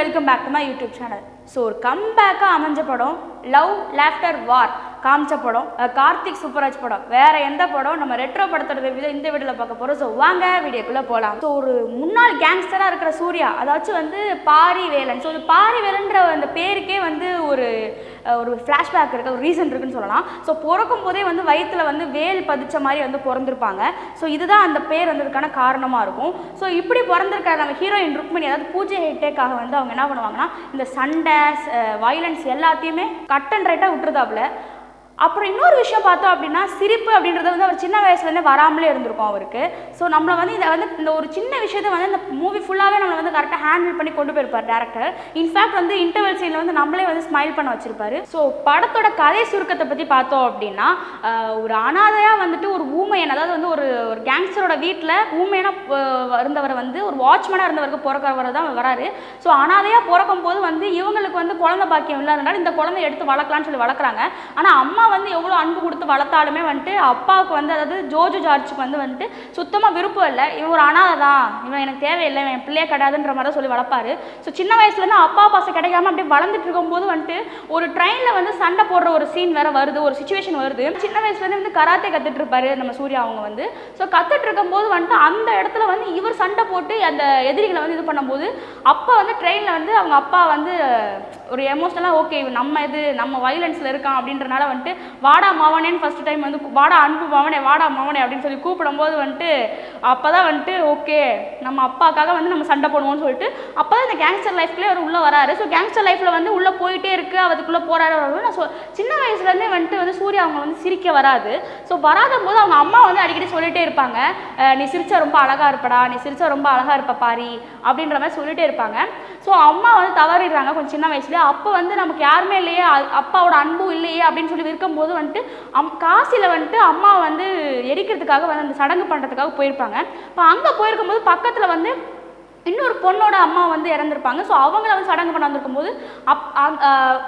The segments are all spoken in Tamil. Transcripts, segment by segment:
Welcome back to my YouTube channel. So ஒரு கம்பேக்காக அமைஞ்ச படம் லவ் லாஃப்டர் வார் காமிச்ச படம், கார்த்திக் சுப்பராஜ் படம். வேற எந்த படம் நம்ம ரெட்ரோ படத்தோட இந்த வீடியோவில் பார்க்க போகிறோம். ஸோ வாங்க வீடியோக்குள்ளே போகலாம். ஸோ ஒரு முன்னாள் கேங்ஸ்டராக இருக்கிற சூர்யா, அதாச்சும் வந்து பாரிவேலன். ஸோ பாரிவேலன்ற அந்த பேருக்கே வந்து ஒரு ஃப்ளாஷ்பேக் இருக்குது, ஒரு ரீசன் இருக்குன்னு சொல்லலாம். ஸோ பிறக்கும் போதே வந்து வயிற்றில் வந்து வேல் பதிச்ச மாதிரி வந்து பிறந்திருப்பாங்க. ஸோ இதுதான் அந்த பேர் வந்ததுக்கான காரணமாக இருக்கும். ஸோ இப்படி பிறந்திருக்க நம்ம ஹீரோயின் ருக்மிணி, அதாவது பூஜை ஹெட்டேக்காக வந்து அவங்க என்ன பண்ணுவாங்கன்னா, இந்த சண்டை வயலன்ஸ் எல்லாத்தையுமே கட் அண்ட் ரைட்டாக விட்டுருதாப்புல. அப்புறம் இன்னொரு விஷயம் பார்த்தோம் அப்படின்னா, சிரிப்பு அப்படின்றத வந்து அவர் சின்ன வயசுலேருந்தே வராமலே இருந்திருக்கும் அவருக்கு. ஸோ நம்மளை வந்து இதை வந்து இந்த ஒரு சின்ன விஷயத்தை வந்து இந்த மூவி ஃபுல்லாகவே நம்மளை வந்து கரெக்டாக ஹேண்டில் பண்ணி கொண்டு போயிருப்பார் டேரக்டர். இன்ஃபேக்ட் வந்து இன்டர்வல் சீனில் வந்து நம்மளே வந்து ஸ்மைல் பண்ண வச்சிருப்பாரு. ஸோ படத்தோட கதை சுருக்கத்தை பற்றி பார்த்தோம் அப்படின்னா, ஒரு அனாதையாக வந்துட்டு ஒரு ஊமையன், அதாவது வந்து ஒரு கேங்ஸ்டரோட வீட்டில் ஊமையனாக இருந்தவர் வந்து ஒரு வாட்ச்மேனாக இருந்தவருக்கு பிறக்கிறவர் தான் வராரு. ஸோ அனாதையாக பிறக்கும் போது வந்து இவங்களுக்கு வந்து குழந்தை பாக்கியம் இல்லாதனால இந்த குழந்தை எடுத்து வளர்க்கலான்னு சொல்லி வளர்க்குறாங்க. ஆனால் அம்மா வந்து எவ்வளோ அன்பு கொடுத்து வளர்த்தாலுமே வந்துட்டு அப்பாவுக்கு வந்து, அதாவது ஜோஜோ ஜார்ஜுக்கு வந்துட்டு சுத்தமாக விருப்பம் இல்லை. இவன் ஒரு அனாதை தான், இவன் எனக்கு தேவையில்லை, இவன் பிள்ளையே கிடையாதுன்ற மாதிரி சொல்லி வளர்ப்பாரு. ஸோ சின்ன வயசுலேருந்து அப்பா பாசம் கிடைக்காம அப்படி வளர்ந்துட்டு இருக்கும்போது வந்துட்டு ஒரு ட்ரெயினில் வந்து சண்டை போடுற ஒரு சீன் வேற வருது, ஒரு சுச்சுவேஷன் வருது. சின்ன வயசுலேருந்து வந்து கராத்தே கற்றுட்டு இருப்பாரு நம்ம சூர்யா அவங்க வந்து. ஸோ கற்றுட்டு இருக்கும்போது வந்துட்டு அந்த இடத்துல வந்து இவர் சண்டை போட்டு அந்த எதிரிகளை வந்து இது பண்ணும்போது, அப்போ வந்து ட்ரெயினில் வந்து அவங்க அப்பா வந்து ஒரு எமோஷனலாக ஓகே நம்ம வயலன்ஸில் இருக்கான் அப்படின்றனால வந்துட்டு வாடா மாவனேன்னு ஃபர்ஸ்ட் டைம் வந்து வாடா அன்பு மாவனே, வாடா மாவனே அப்படின்னு சொல்லி கூப்பிடும்போது வந்துட்டு அப்போ தான் வந்துட்டு ஓகே நம்ம அப்பாக்காக வந்து நம்ம சண்டை போடுவோம்னு சொல்லிட்டு அப்போ தான் இந்த கேங்ஸ்டர் லைஃப்லேயே அவர் உள்ளே வராரு. ஸோ கேங்ஸ்டர் லைஃப்பில் வந்து உள்ளே போயிட்டே இருக்குது, அதுக்குள்ளே போராட வரும். ஸோ சின்ன வயசுலேருந்தே வந்துட்டு வந்து சூர்யா அவங்க வந்து சிரிக்க வராது. ஸோ வராத போது அவங்க அம்மா வந்து அடிக்கடி சொல்லிகிட்டே இருப்பாங்க, நீ சிரிச்சா ரொம்ப அழகாக இருப்படா, நீ சிரிச்சா ரொம்ப அழகாக இருப்ப பாரி அப்படின்ற மாதிரி சொல்லிகிட்டே இருப்பாங்க. ஸோ அம்மா வந்து தவறிடுறாங்க கொஞ்சம் சின்ன வயசுலேயே. அப்போ வந்து நமக்கு யாருமே இல்லையே, அப்பாவோட அன்பும் இல்லையே அப்படின்னு சொல்லி இருக்கும்போது வந்துட்டு காசியில் வந்துட்டு அம்மா வந்து எரிக்கிறதுக்காக வந்து அந்த சடங்கு பண்ணுறதுக்காக போயிருப்பாங்க. இப்போ அங்கே போயிருக்கும்போது பக்கத்தில் வந்து இன்னொரு பொண்ணோட அம்மா வந்து இறந்துருப்பாங்க. ஸோ அவங்கள வந்து சடங்கு பண்ண வந்திருக்கும் போது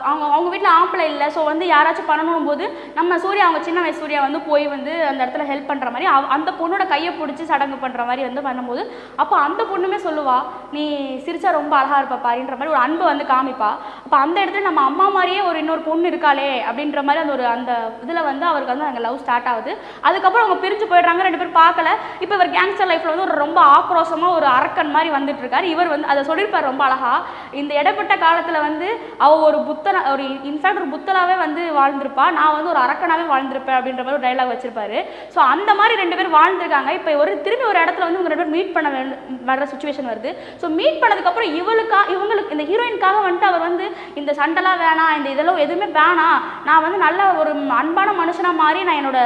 அவங்க வீட்டில் ஆம்பளை இல்லை. ஸோ வந்து யாராச்சும் பண்ணணும் போது நம்ம சூர்யா, அவங்க சின்ன வயசு சூர்யா வந்து போய் வந்து அந்த இடத்துல ஹெல்ப் பண்ணுற மாதிரி அந்த பொண்ணோட கையை பிடிச்சி சடங்கு பண்ணுற மாதிரி வந்து பண்ணும்போது அப்போ அந்த பொண்ணுமே சொல்லுவா, நீ சிரிச்சா ரொம்ப அழகாக இருப்பா பாரின்ற மாதிரி ஒரு அன்பு வந்து காமிப்பா. அப்போ அந்த இடத்துல நம்ம அம்மா மாதிரியே ஒரு இன்னொரு பொண்ணு இருக்காளே அப்படின்ற மாதிரி அந்த இதில் வந்து அவருக்கு வந்து அங்கே லவ் ஸ்டார்ட் ஆகுது. அதுக்கப்புறம் அவங்க பிரிஞ்சு போயிடுறாங்க, ரெண்டு பேரும் பார்க்கல. இப்போ இவர் கேங்ஸ்டர் லைஃப்பில் வந்து ஒரு ரொம்ப ஆக்ரோஷமாக ஒரு அரக்கன் மாதிரி வந்துட்டு இருக்காரு. இவர் வந்து அதை சொல்லியிருப்பார் ரொம்ப அழகா, இந்த இடைப்பட்ட காலத்துல வந்து அவ ஒரு இன்ஃபேக்ட் ஒரு புத்தனாவே வந்து வாழ்ந்திருப்பா, நான் வந்து ஒரு அரக்கனாவே வாழ்ந்திருப்பேன் அப்படின்ற மாதிரி ஒரு டைலாக் வச்சிருப்பாரு. ஸோ அந்த மாதிரி ரெண்டு பேர் வாழ்ந்துருக்காங்க. இப்போ திரும்பி ஒரு இடத்துல வந்து இவங்க ரெண்டு பேர் மீட் பண்ண வர்ற சுச்சுவேஷன் வருது. ஸோ மீட் பண்ணதுக்கப்புறம் இவங்களுக்கு இந்த ஹீரோயினுக்காக வந்துட்டு அவர் வந்து இந்த சண்டைலாம் வேணாம், இந்த இதெல்லாம் எதுவுமே வேணாம், நான் வந்து நல்ல ஒரு அன்பான மனுஷனா மாறி நான் என்னோட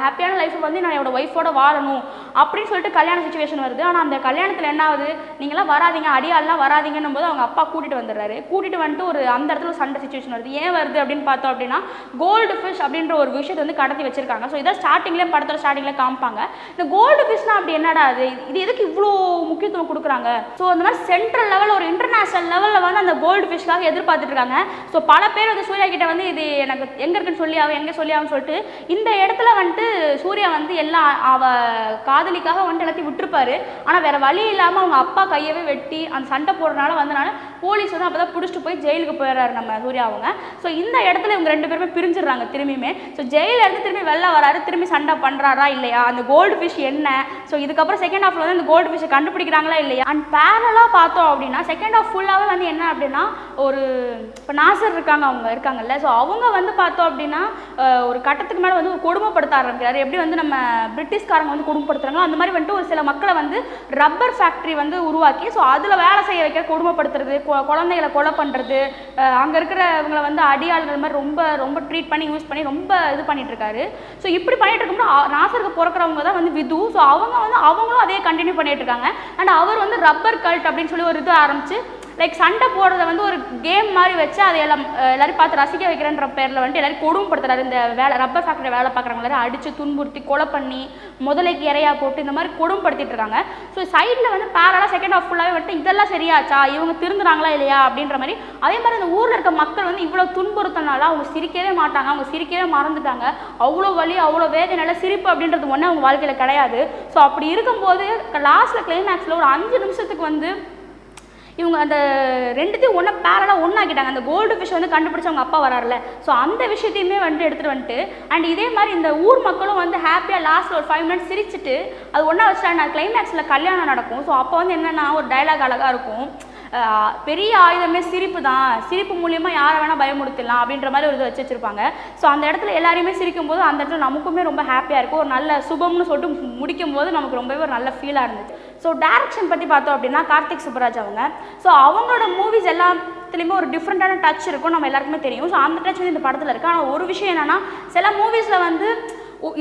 ஹாப்பியான லைஃப்பை வந்து நான் என்னோட ஒய்ஃபோட வாழணும் அப்படின்னு சொல்லிட்டு கல்யாண சுச்சுவேஷன் வருது. ஆனால் அந்த கல்யாணத்தில் என்ன ஆகுது, நீங்களாம் வராதிங்க, அடியாலாம் வராதிங்கன்னும் போது அவங்க அப்பா கூட்டிட்டு வந்துடுறாரு. கூட்டிட்டு வந்துட்டு ஒரு அந்த இடத்துல சண்டை சுச்சுவேஷன் வருது. ஏன் வருது அப்படின்னு பார்த்தோம் அப்படின்னா, கோல்டு ஃபிஷ் அப்படின்ற ஒரு விஷயத்தை வந்து கடத்தி வச்சிருக்காங்க. ஸோ இதான் படத்தோட ஸ்டார்டிங்லேயே காமிப்பாங்க. இந்த கோல்டு ஃபிஷ்னா அப்படி என்னடா இது எதுக்கு இவ்வளோ முக்கியத்துவம் கொடுக்குறாங்க? ஸோ அந்த மாதிரி சென்ட்ரல் லெவலில் ஒரு இன்டர்நேஷனல் லெவலில் வந்து அந்த கோல்டு ஃபிஷ்காக எதிர்பார்த்துட்டு இருக்காங்க. ஸோ பல பேர் வந்து சூர்யா கிட்ட வந்து இது எனக்கு எங்கே இருக்குன்னு எங்கே சொல்லியாவும் சொல்லிட்டு இந்த இடத்துல வந்துட்டு சூர்யா வந்து எல்லாம் அவ காதலிக்காக வந்துட்டு எல்லாத்தையும் விட்டுருப்பாரு. ஆனால் வேற வழி இல்லாமல் அவங்க அப்பா கையவே வெட்டி அந்த சண்டை போடுறதுனால வந்தனால போலீஸ் வந்து அப்போ தான் பிடிச்சிட்டு போய் ஜெயிலுக்கு போயிடுறாரு நம்ம சூர்யா அவங்க. ஸோ இந்த இடத்துல இவங்க ரெண்டு பேருமே பிரிஞ்சிடுறாங்க திரும்பியுமே. ஸோ ஜெயிலில் இருந்து திரும்பி வெளில வராரு, திரும்பி சண்டை பண்ணுறாரா இல்லையா, அந்த கோல்டு ஃபிஷ் என்ன, ஸோ இதுக்கப்புறம் செகண்ட் ஹாஃப்ல வந்து அந்த கோல்டு ஃபிஷ்ஷை கண்டுபிடிக்கிறாங்களா இல்லையா. அண்ட் பேரலாக பார்த்தோம் அப்படின்னா செகண்ட் ஹாஃப் ஃபுல்லாகவே வந்து என்ன அப்படின்னா, இப்போ நாசர் இருக்காங்கல்ல, ஸோ அவங்க வந்து பார்த்தோம் அப்படின்னா ஒரு கட்டத்துக்கு மேலே வந்து கொடுமைப்படுத்த ஆரம்பிக்கிறாரு. எப்படி வந்து நம்ம பிரிட்டிஷ்காரங்க வந்து கொடுமைப்படுத்துறாங்களோ அந்த மாதிரி வந்துட்டு ஒரு சில மக்களை வந்து ரப்பர் ஃபேக்ட்ரி வந்து உருவாக்கி ஸோ அதில் வேலை செய்ய வைக்க கொடுமைப்படுத்துறது, குழந்தைகளை கொலை பண்ணுறது, அங்கே இருக்கிறவங்களை வந்து அடியாளுகள் மாதிரி ரொம்ப ரொம்ப ட்ரீட் பண்ணி யூஸ் பண்ணி ரொம்ப இது பண்ணிட்டு இருக்காரு. ஸோ இப்படி பண்ணிட்டு இருக்கும்போது நாசருக்கு பிறக்கிறவங்க தான் வந்து விது. ஸோ அவங்களும் அதே கண்டினியூ பண்ணிட்டு இருக்காங்க. அண்ட் அவர் வந்து ரப்பர் கல்ட் அப்படின்னு சொல்லி ஒரு இது ஆரம்பிச்சு லைக் சண்டை போடுறத வந்து ஒரு கேம் மாதிரி வச்சு அதை எல்லாரும் பார்த்து ரசிக்க வைக்கிறேன்ற பேரில் வந்துட்டு எல்லாரும் கொடுமைப்படுத்துறாரு. இந்த ரப்பர் ஃபேக்டரி வேலை பார்க்குறவங்க எல்லாரும் அடித்து துன்புறுத்தி கொலை பண்ணி முதலைக்கு இறையா போட்டு இந்த மாதிரி கொடுமைப்படுத்திட்டு இருக்காங்க. ஸோ சைடில் வந்து பேரலாக செகண்ட் ஹாஃப் ஃபுல்லாகவே வந்துட்டு இதெல்லாம் சரியாச்சா, இவங்க திருந்துறாங்களா இல்லையா அப்படின்ற மாதிரி. அதே மாதிரி அந்த ஊரில் இருக்க மக்கள் வந்து இவ்வளோ துன்புறுத்தினால அவங்க சிரிக்கவே மாட்டாங்க, அவங்க சிரிக்கவே மறந்துட்டாங்க. அவ்வளோ வலி அவ்வளோ வேதனையில சிரிப்பு அப்படின்றது ஒன்று அவங்க வாழ்க்கையில் கிடையாது. ஸோ அப்படி இருக்கும்போது லாஸ்ட்டில் கிளைமேக்ஸில் ஒரு 5 நிமிஷத்துக்கு வந்து இவங்க அந்த ரெண்டுத்தையும் ஒன்றா பேரலாக ஒன்றாக்கிட்டாங்க. அந்த கோல்டு ஃபிஷ் வந்து கண்டுபிடிச்ச அவங்க அப்பா வராருல, ஸோ அந்த விஷயத்தையுமே வந்து எடுத்துகிட்டு வந்துட்டு அண்ட் இதே மாதிரி இந்த ஊர் மக்களும் வந்து ஹாப்பியாக லாஸ்ட்டில் ஒரு 5 மினிட்ஸ் சிரிச்சுட்டு அது ஒன்றா வச்சுட்டாங்க. கிளைமேக்ஸில் கல்யாணம் நடக்கும். ஸோ அப்போ வந்து என்னென்னா ஒரு டைலாக் அழகாக இருக்கும், பெரிய ஆயுதமே சிரிப்பு தான், சிரிப்பு மூலியமாக யாரை வேணால் பயமுடுத்திடலாம் அப்படின்ற மாதிரி ஒரு இதை வச்சுருப்பாங்க. ஸோ அந்த இடத்துல எல்லாரையுமே சிரிக்கும் போது அந்த இடத்துல நமக்குமே ரொம்ப ஹாப்பியாக இருக்கும். ஒரு நல்ல சுபம்னு சொல்லிட்டு முடிக்கும் போது நமக்கு ரொம்பவே ஒரு நல்ல ஃபீலாக இருந்துச்சு. ஸோ டேரக்ஷன் பற்றி பார்த்தோம் அப்படின்னா கார்த்திக் சுப்பராஜ் அவங்க. ஸோ அவங்களோட மூவிஸ் எல்லாத்துலேயுமே ஒரு டிஃப்ரெண்ட்டான டச் இருக்கும், நம்ம எல்லாருக்குமே தெரியும். ஸோ அந்த டச் வந்து இந்த படத்தில் இருக்குது. ஆனால் ஒரு விஷயம் என்னென்னா சில மூவிஸில் வந்து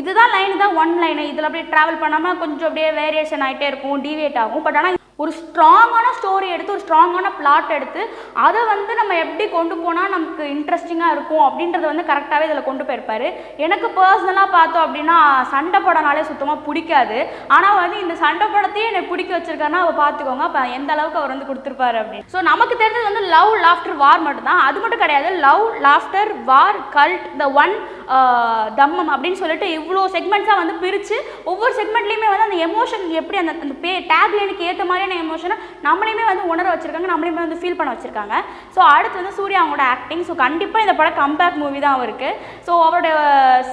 இதுதான் லைன் தான் ஒன் லைனு, இதில் அப்படியே ட்ராவல் பண்ணாமல் கொஞ்சம் அப்படியே வேரியேஷன் ஆகிட்டே இருக்கும், டிவியேட் ஆகும். பட் ஆனால் ஒரு ஸ்ட்ராங்கான ஸ்டோரி எடுத்து ஒரு ஸ்ட்ராங்கான பிளாட் எடுத்து அதை வந்து நம்ம எப்படி கொண்டு போனால் நமக்கு இன்ட்ரெஸ்டிங்காக இருக்கும் அப்படின்றத வந்து கரெக்டாகவே இதில் கொண்டு போயிருப்பார். எனக்கு பர்சனலாக பார்த்தோம் அப்படின்னா சண்டை படம்னாலே சுத்தமாக பிடிக்காது. ஆனால் வந்து இந்த சண்டை படத்தையே என்னை பிடிக்க வச்சிருக்காருன்னா அவள் பார்த்துக்கோங்க அப்போ எந்த அளவுக்கு அவர் வந்து கொடுத்துருப்பாரு அப்படின்னு. ஸோ நமக்கு தெரிஞ்சது வந்து லவ் லாஃப்டர் வார் மட்டும்தான். அது மட்டும் கிடையாது, love laughter war cult the one Dhammam அப்படின்னு சொல்லிட்டு இவ்வளோ செக்மெண்ட்ஸாக வந்து பிரித்து ஒவ்வொரு செக்மெண்ட்லேயுமே வந்து அந்த எமோஷன் எப்படி அந்த அந்த டேக்லைனுக்கு ஏற்ற மாதிரியான எமோஷனை நம்மளையுமே வந்து உணர வச்சிருக்காங்க, நம்மளையுமே வந்து ஃபீல் பண்ண வச்சிருக்காங்க. ஸோ அடுத்து வந்து சூர்யா அவங்களோட ஆக்டிங். ஸோ கண்டிப்பாக இந்த படம் கம்பேக் மூவி தான் அவருக்கு. ஸோ அவரோட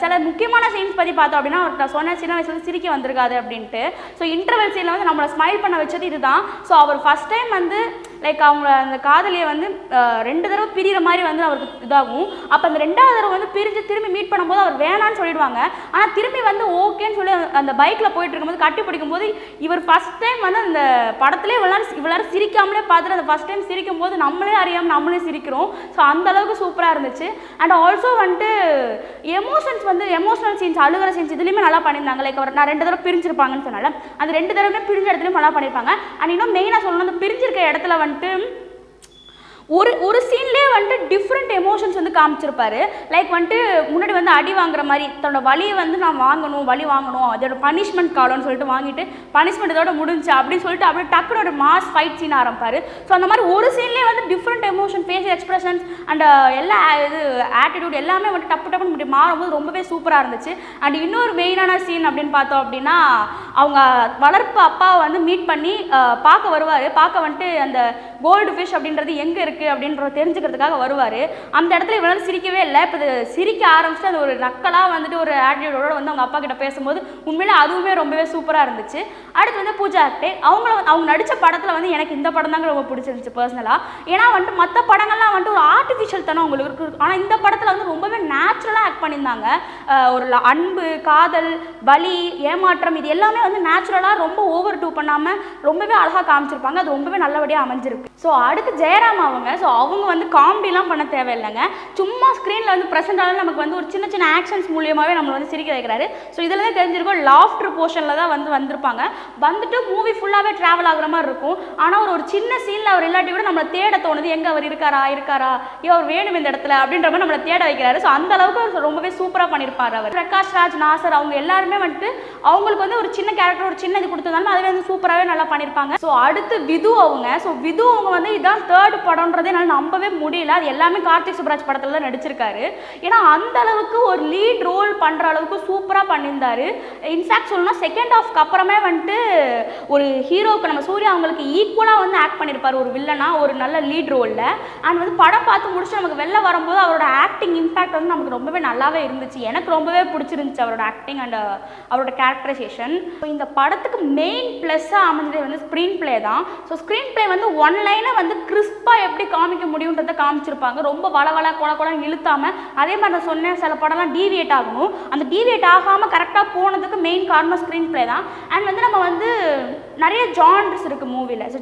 சில முக்கியமான சீன்ஸ் பற்றி பார்த்தோம் அப்படின்னா அவருக்கு சொன்ன சின்ன வயசுல சிரிக்க வந்திருக்காது அப்படின்ட்டு. ஸோ இன்டர்வல் சீனில் வந்து நம்மளை ஸ்மைல் பண்ண வச்சது இதுதான். ஸோ அவர் ஃபஸ்ட் டைம் வந்து லைக் அவங்க அந்த காதலியை வந்து 2 தடவை பிரிகிற மாதிரி வந்து அவருக்கு இதாகும். அப்போ அந்த 2வது தடவை வந்து பிரிஞ்சு திரும்பி மீட் பண்ணும்போது அவர் வேணான்னு சொல்லிடுவாங்க. ஆனால் திரும்பி வந்து ஓகேன்னு சொல்லி அந்த பைக்கில் போயிட்டு இருக்கும்போது கட்டி பிடிக்கும்போது இவர் ஃபஸ்ட் டைம் வந்து அந்த படத்திலே இவ்வளோ சிரிக்காமலே பார்த்துட்டு அந்த ஃபஸ்ட் டைம் சிரிக்கும் போது நம்மளே அறியாமல் நம்மளே சிரிக்கிறோம். ஸோ அந்த அளவுக்கு சூப்பராக இருந்துச்சு. அண்ட் ஆல்சோ வந்துட்டு எமோஷனல் சீன்ஸ், அழுகிற சீன்ஸ் இதுலேயுமே நல்லா பண்ணியிருந்தாங்க. லைக் அவர் நான் 2 தடவை பிரிஞ்சிருப்பாங்கன்னு சொன்னால அந்த 2 தடவை பிரிஞ்ச இடத்துலையும் நல்லா பண்ணியிருப்பாங்க. அண்ட் இன்னும் மெயினாக சொல்லணும், அந்த பிரிஞ்சிருக்க இடத்துல வந்துட்டு ஒரு சீன்லேயே வந்துட்டு டிஃப்ரெண்ட் எமோஷன்ஸ் வந்து காமிச்சிருப்பாரு. லைக் வந்துட்டு முன்னாடி வந்து அடி வாங்குற மாதிரி தன்னோட வலியை வந்து நான் வலி வாங்கணும் அதோட பனிஷ்மெண்ட் காலம்னு சொல்லிட்டு வாங்கிட்டு பனிஷ்மெண்ட் இதோட முடிஞ்சு அப்படின்னு சொல்லிட்டு அப்படியே டக்குனு ஒரு மாஸ் ஃபைட் சீன் ஆரம்பிப்பார். ஸோ அந்த மாதிரி ஒரு சீன்லேயே வந்து different emotion, facial expressions and எல்லா இது ஆட்டிடியூட் எல்லாமே வந்து டப்புன்னு இப்படி மாறும்போது ரொம்பவே சூப்பராக இருந்துச்சு. அண்ட் இன்னொரு மெயினான சீன் அப்படின்னு பார்த்தோம் அப்படின்னா அவங்க வளர்ப்பு அப்பாவை வந்து மீட் பண்ணி பார்க்க வருவார். பார்க்க வந்துட்டு அந்த கோல்டு ஃபிஷ் அப்படின்றது எங்கே இருக்குது அப்படின்றத தெரிஞ்சுக்கிறதுக்காக வருவார். அந்த இடத்துல இவரால் சிரிக்கவே இல்லை. இப்போ சிரிக்க ஆரம்பிச்சுட்டு அது ஒரு நக்கலாக வந்துட்டு ஒரு ஆட்டிடியூடோட வந்து அவங்க அப்பா கிட்ட பேசும்போது உண்மையிலே அதுவுமே ரொம்பவே சூப்பராக இருந்துச்சு. அடுத்து வந்து பூஜா ஆக்டே. அவங்க நடித்த படத்தில் வந்து எனக்கு இந்த படம் தாங்க ரொம்ப பிடிச்சிருந்துச்சு பர்சனலாக. ஏன்னா வந்துட்டு மற்ற படங்கள்லாம் வந்துட்டு ஒரு ஆர்டிஃபிஷியல் தனம் உங்களுக்கு இருக்குது. ஆனால் இந்த படத்தில் வந்து ரொம்பவே நேச்சுரலாக ஆக்ட் பண்ணியிருந்தாங்க. ஒரு அன்பு, காதல், வலி, ஏமாற்றம் இது எல்லாமே வந்து நேச்சுரலாக ரொம்ப ஓவர் டூ பண்ணாமல் ரொம்பவே அழகாக காமிச்சிருப்பாங்க. அது ரொம்பவே நல்லபடியாக அமைஞ்சிருக்கு. ஸோ அடுத்து ஜெயராம் அவங்க. ஸோ அவங்க வந்து காமெடிலாம் பண்ண தேவையில்லைங்க, சும்மா ஸ்க்ரீனில் வந்து ப்ரெசென்ட் ஆனாலும் நமக்கு வந்து ஒரு சின்ன சின்ன ஆக்ஷன்ஸ் மூலியமாகவே நம்மளை வந்து சிரிக்க வைக்கிறாரு. ஸோ இதில் தான் தெரிஞ்சிருக்கும் லாஃப்டர் போர்ஷனில் தான் வந்திருப்பாங்க. வந்துட்டு மூவி ஃபுல்லாகவே ட்ராவல் ஆகுற மாதிரி இருக்கும். ஆனால் ஒரு சின்ன சீனில் அவர் இல்லாட்டி கூட நம்மளை தேட தோணுது, எங்கே அவர் இருக்காரா ஏன் அவர் வேணும் இந்த இடத்துல அப்படின்ற மாதிரி நம்மளை தேட வைக்கிறாரு. ஸோ அந்த அளவுக்கு அவர் ரொம்பவே சூப்பராக பண்ணியிருப்பார். அவர் பிரகாஷ் ராஜ், நாசர் அவங்க எல்லாருமே வந்துட்டு அவங்களுக்கு வந்து ஒரு சின்ன கேரக்டர், ஒரு சின்ன இது கொடுத்ததாலும் அதுவே வந்து சூப்பராகவே நல்லா பண்ணியிருப்பாங்க. ஸோ அடுத்து விது அவங்க. ஸோ விது அவங்க வந்து இதான் 3rd படம்ன்றதே என்னால் நம்பவே முடியல. அது எல்லாமே கார்த்திக் சுப்பராஜ் படத்தில் தான் நடிச்சிருக்காரு. ஏன்னா அந்த அளவுக்கு ஒரு லீட் ரோல் பண்ணுற அளவுக்கு சூப்பராக பண்ணியிருந்தாரு. இன்ஃபேக்ட் சொல்லணும்னா செகண்ட் ஹாஃப்க்கு அப்புறமே வந்துட்டு ஒரு ஹீரோவுக்கு நம்ம சூர்யா அவங்களுக்கு ஈக்குவலாக வந்து ஆக்ட் பண்ணியிருப்பார் ஒரு வில்லனா ஒரு நல்ல லீட் ரோலில். அண்ட் வந்து படம் பார்த்து முடிச்சு நமக்கு வெளில வரும்போது அவரோட ஆக்டிங் இம்பேக்ட் வந்து நமக்கு ரொம்பவே நல்லாவே இருந்துச்சு. எனக்கு ரொம்பவே பிடிச்சிருந்துச்சு அவரோட ஆக்டிங் அண்ட் அவரோட கேரக்டரைசேஷன். ஸோ இந்த படத்துக்கு மெயின் ப்ளஸ்ஸாக அமைஞ்சது வந்து ஸ்க்ரீன் பிளே தான். ஸோ ஸ்க்ரீன் பிளே வந்து ஒன் லைனை வந்து கிறிஸ்பாக எப்படி காமிக்க முடியுன்றதை காமிச்சிருப்பாங்க. ரொம்ப வள கொலன்னு இழுத்தாமல், அதே மாதிரி நான் சொன்னேன் சில படம்லாம் டீவியேட் ஆகணும், அந்த டீவியேட் ஆகாமல் கரெக்டாக போனதுக்கு மெயின் காரணம் ஸ்க்ரீன் பிளே தான். அண்ட் வந்து நம்ம வந்து நிறைய ஜான்ரஸ் இருக்குது மூவியில். ஸோ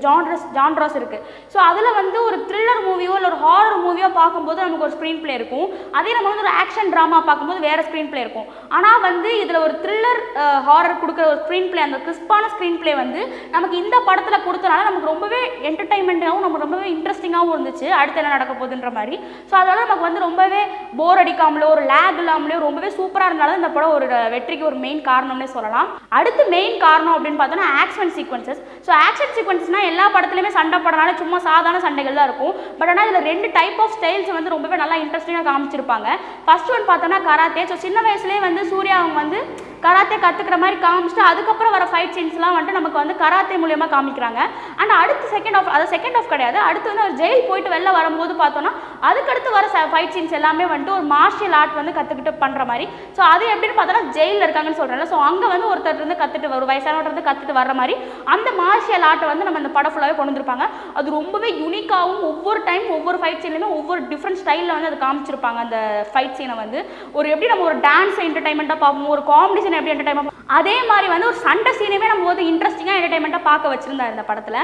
ஜான்ராஸ் இருக்குது. ஸோ அதில் வந்து ஒரு த்ரில்லர் மூவியோ இல்லை ஒரு ஹாரர் மூவியோ பார்க்கும்போது நமக்கு ஒரு ஸ்க்ரீன் பிளே இருக்கும். அதே நம்ம வந்து ஒரு ஆக்ஷன் ட்ராமா பார்க்கும்போது வேறு ஸ்க்ரீன் பிளே இருக்கும். ஆனால் வந்து இதில் ஒரு த்ரில்லர் ஹாரர் கொடுக்குற ஒரு ஸ்க்ரீன் பிளே, அந்த கிறிஸ்பான ஸ்க்ரீன் பிளே வந்து நமக்கு இந்த படத்தில் கொடுத்தனால நமக்கு ரொம்பவே என்டர்டைன்மெண்ட்டாகவும் நமக்கு ரொம்பவே இன்ட்ரெஸ்டிங்காகவும் இருந்துச்சு, அடுத்து என்ன நடக்க போகுதுன்ற மாதிரி. ஸோ அதனால் நமக்கு வந்து ரொம்பவே போர் அடிக்காமலோ ஒரு லேக் இல்லாமலோ ரொம்பவே சூப்பராக இருந்தாலும் இந்த படம் ஒரு வெற்றிக்கு ஒரு மெயின் காரணம்னே சொல்லலாம். அடுத்து மெயின் காரணம் அப்படின்னு பார்த்தோன்னா ஆக்ஷன் சீக்வன்சஸ். ஸோ ஆக்ஷன் சீக்வன்சஸ்னால் எல்லா படத்துலையுமே சண்டை படனால சும்மா சாதாரண சண்டைகள் தான் இருக்கும். பட் ஆனால் இதில் 2 டைப் ஆஃப் ஸ்டைல்ஸ் வந்து ரொம்பவே நல்லா இன்ட்ரெஸ்டிங்காக காமிச்சிருப்பாங்க. ஃபர்ஸ்ட் ஒன் பார்த்தோன்னா கராத்தே. ஸோ சின்ன வயசுலேயே வந்து சூர்யா அவங்க வந்து கராத்தே கற்றுக்கிற மாதிரி காமிச்சிட்டு அதுக்கப்புறம் வர ஃபைட் சீன்ஸ்லாம் வந்துட்டு நமக்கு வந்து கராத்தே மூலியமாக காமிக்கிறாங்க. அண்ட் அடுத்து செகண்ட் ஆஃப் கிடையாது, அடுத்து வந்து அவர் ஜெயில் போயிட்டு வெளில வரும்போது பார்த்தோன்னா அதுக்கடுத்து வர ஃபைட் சீன்ஸ் எல்லாமே வந்துட்டு ஒரு மார்ஷியல் ஆர்ட் வந்து கற்றுக்கிட்டு பண்ணுற மாதிரி. ஸோ அது எப்படின்னு பார்த்தோன்னா ஜெயிலில் இருக்காங்கன்னு சொல்கிறேன்ல, ஸோ அங்கே வந்து ஒருத்தர் இருந்து கற்றுட்டு ஒரு வயசானவர் வந்து கற்றுட்டு வர மாதிரி அந்த மார்ஷியல் ஆர்ட்டை வந்து நம்ம இந்த படம் ஃபுல்லாகவே கொண்டு வந்திருப்பாங்க. அது ரொம்பவே யூனிக்காகவும் ஒவ்வொரு டைம் ஒவ்வொரு ஃபைட் சீன்லையுமே ஒவ்வொரு டிஃப்ரெண்ட் ஸ்டைலில் வந்து அது காமிச்சிருப்பாங்க. அந்த ஃபைட் சீனை வந்து ஒரு எப்படி நம்ம ஒரு டான்ஸ் என்டர்டைன்மெண்ட்டாக பார்ப்போம், ஒரு காமெடி சீன் எப்படி என்டர்டைன்மெண்ட், அதே மாதிரி வந்து ஒரு சண்டை சீனையுமே நம்ம வந்து இன்ட்ரெஸ்டிங்காக என்டர்டைன்மெண்ட்டாக பார்க்க வச்சிருந்தார் இந்த படத்தில்.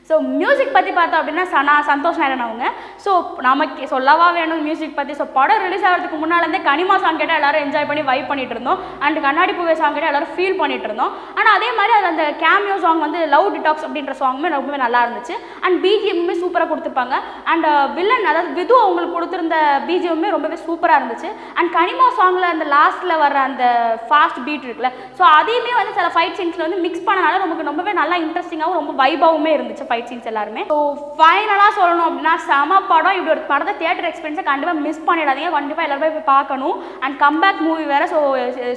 ஸோ மியூசிக் பற்றி பார்த்தோம் அப்படின்னா சந்தோஷ் நாராயணன் அவங்க. ஸோ நமக்கு சொல்லவா வேணும் மியூசிக் பற்றி. ஸோ படம் ரிலீஸ் ஆகிறதுக்கு முன்னாலேருந்தே கனிமா சாங் கேட்டால் எல்லோரும் என்ஜாய் பண்ணி வைப் பண்ணிட்டு இருந்தோம். அண்ட் கண்ணாடி பூவே சாங் கேட்டால் எல்லோரும் ஃபீல் பண்ணிட்டு இருந்தோம். ஆனால் அதே மாதிரி அது அந்த கேமியோ சாங் வந்து லவ் டிடாக்ஸ் அப்படின்ற சாங்குமே ரொம்பவே நல்லா இருந்துச்சு. அண்ட் பிஜிஎம்மே சூப்பராக கொடுத்துருப்பாங்க. அண்ட் வில்லன் அதாவது விது அவங்களுக்கு கொடுத்துருந்த பிஜிஎம்மே ரொம்பவே சூப்பராக இருந்துச்சு. அண்ட் கனிமா சாங்கில் அந்த லாஸ்ட்டில் வர அந்த ஃபாஸ்ட் பீட் இருக்குல்ல, ஸோ அதையுமே வந்து சில ஃபைட் சீன்ஸில் வந்து மிக்ஸ் பண்ணனால நமக்கு ரொம்பவே நல்லா இன்ட்ரெஸ்டிங்காகவும் ரொம்ப வைபாவுமே இருந்துச்சு ஃபைட் சீன்ஸ் எல்லாருமே. ஸோ ஃபைனலாக சொல்லணும் அப்படின்னா செம படம். இப்படி ஒரு படத்தை தியேட்டர் எக்ஸ்பீரியன்ஸை கண்டிப்பாக மிஸ் பண்ணிடாதீங்க, கண்டிப்பாக எல்லாருமே போய் பார்க்கணும். அண்ட் கம்பேக் மூவி வேறு. ஸோ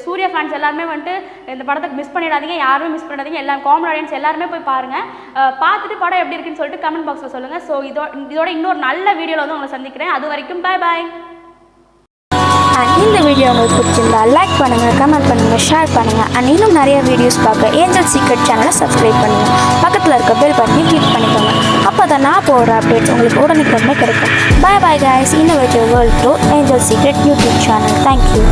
சூர்யா ஃபேன்ஸ் எல்லாருமே வந்துட்டு இந்த படத்துக்கு மிஸ் பண்ணிடாதீங்க, யாருமே மிஸ் பண்ணிடாதீங்க. எல்லாரும் காமன் ஆடியன்ஸ் எல்லாருமே போய் பாருங்கள். பார்த்துட்டு படம் எப்படி இருக்குன்னு சொல்லிட்டு கமெண்ட் பாக்ஸில் சொல்லுங்கள். ஸோ இதோட இன்னொரு நல்ல வீடியோவில் வந்து உங்களை சந்திக்கிறேன். அது வரைக்கும் பாய் பாய். இந்த வீடியோ உங்களுக்கு பிடிச்சிருந்தா லைக் பண்ணுங்கள், கமெண்ட் பண்ணுங்கள், ஷேர் பண்ணுங்கள். அண்ட் இன்னும் நிறைய வீடியோஸ் பார்க்க ஏஞ்சல் சீக்ரெட் சேனலை சப்ஸ்கிரைப் பண்ணுங்கள். பக்கத்தில் இருக்க பெல் பட்டனையும் கிளிக் பண்ணிக்கோங்க. அப்போ தான் நான் போடுற அப்டேட்ஸ் உங்களுக்கு உடனுக்குடனே கிடைக்கும். Bye bye guys. Innovative world through angel secret YouTube channel. Thank you.